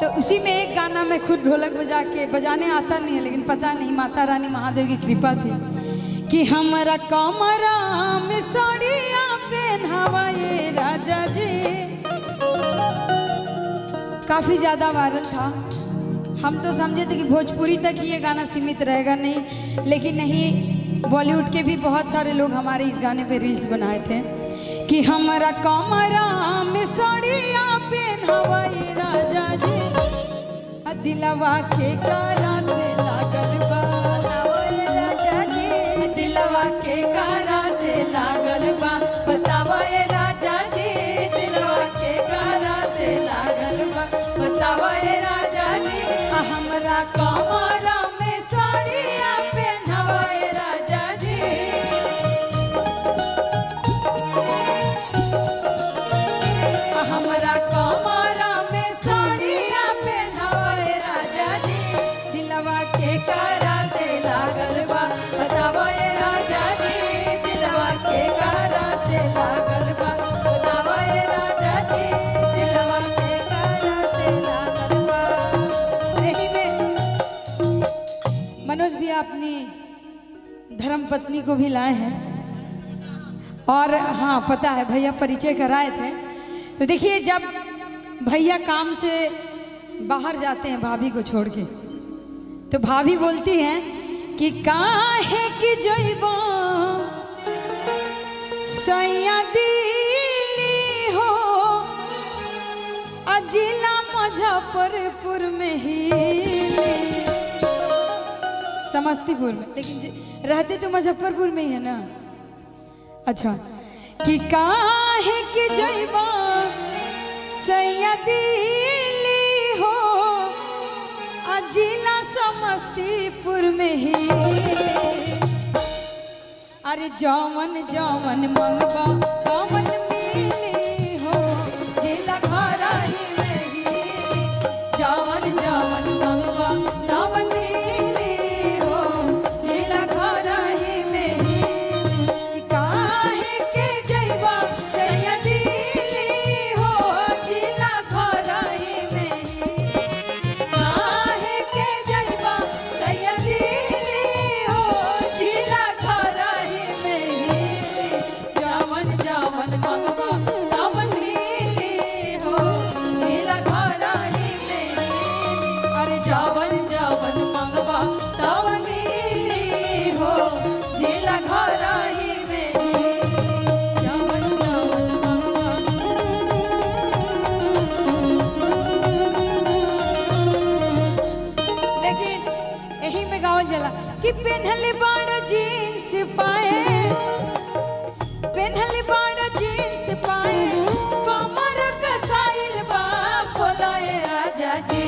तो उसी में एक गाना मैं खुद ढोलक बजाने आता नहीं है, लेकिन पता नहीं माता रानी महादेव की कृपा थी कि हमारा कमरा में साड़िया पहनावा ये राजा जी। काफ़ी ज़्यादा वायरल था। हम तो समझे थे कि भोजपुरी तक ही ये गाना सीमित रहेगा, नहीं, लेकिन नहीं, बॉलीवुड के भी बहुत सारे लोग हमारे इस गाने पे रील्स बनाए थे कि हमारा कमरा में साड़िया पहनावा ये राजा जी, दिलवा के कारा से लागल बा राजा जी, दिलवा के कारा से लागल बा, बतावा ये राजा जी, दिलवा के कारा से लागल बा, बतावा ये राजा जी, हमरा कमरा में साड़िया पहनावा ये राजा जी, हमरा कमरा में साड़िया पहनावा ये राजा जी, दिलवा के कारा से लागल बा, बतावा ये राजा जी, दिलवा के कारा से लागल बा, बतावा ये राजा जी, दिलवा के कारा से लागल बा। यही में मनोज भी अपनी धर्मपत्नी को भी लाए हैं, और हाँ पता है भैया परिचय कराए थे। तो देखिए जब भैया काम से बाहर जाते हैं भाभी को छोड़ के, तो भाभी बोलती हैं कि काहे कि जइबो सैया दिली हो, अजिला मुजफ्फरपुर में ही, समस्तीपुर में, लेकिन रहते तो मुजफ्फरपुर में ही है ना। अच्छा, कि काहे कि जइबो सैया दिली हो, जिला समस्तीपुर में ही, अरे जौवन जौवन मंगबा जौवन मिली हो, जिला घरा ही में ही, जौवन जौवन मंगबा जौवन मिली हो, जिला घरा ही में ही, काहे के जइबा सैया दिली हो, जिला घरा ही में ही, काहे के जइबा सैया दिली हो, जिला घरा ही में ही, जवन जवन मंगबा तवन मिली हो, जिला घरा ही में ही, अरे जवन जवन मंगबा तवन मिली हो, जिला घरा ही में ही, जवन जवन मंगबा। लेकिन यही में गावल जला कि पेन्हले बाड़ जीन्स पाए, पेन्हले बाड़ जीन्स पाए, कमर कसाइल बा, बोलाए राजा जी,